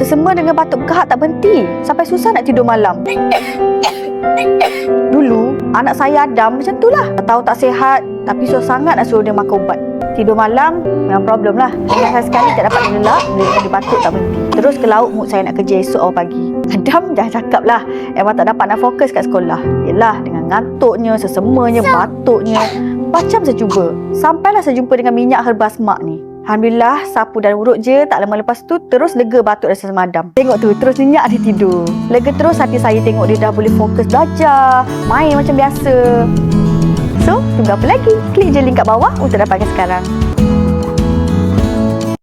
Sesama dengan batuk berkahak tak berhenti. Sampai susah nak tidur malam. Dulu, anak saya Adam macam tu lah. Tahu tak sihat, tapi susah sangat nak suruh dia makan ubat. Tidur malam, memang problem lah. Dengan sekali tak dapat gelak, dia batuk tak berhenti. Terus ke laut mood saya nak kerja esok awal pagi. Adam jangan cakap lah, memang tak dapat nak fokus kat sekolah. Yelah, dengan ngantuknya, sesemanya, batuknya. Macam saya cuba. Sampailah saya jumpa dengan minyak herba semak ni. Alhamdulillah, sapu dan urut je. Tak lama lepas tu, terus lega batuk dan sesama Adam. Tengok tu, terus nyenyak dia tidur. Lega terus hati saya tengok dia dah boleh fokus belajar, main macam biasa. So, tunggu apa lagi? Klik je link kat bawah untuk dapatkan sekarang.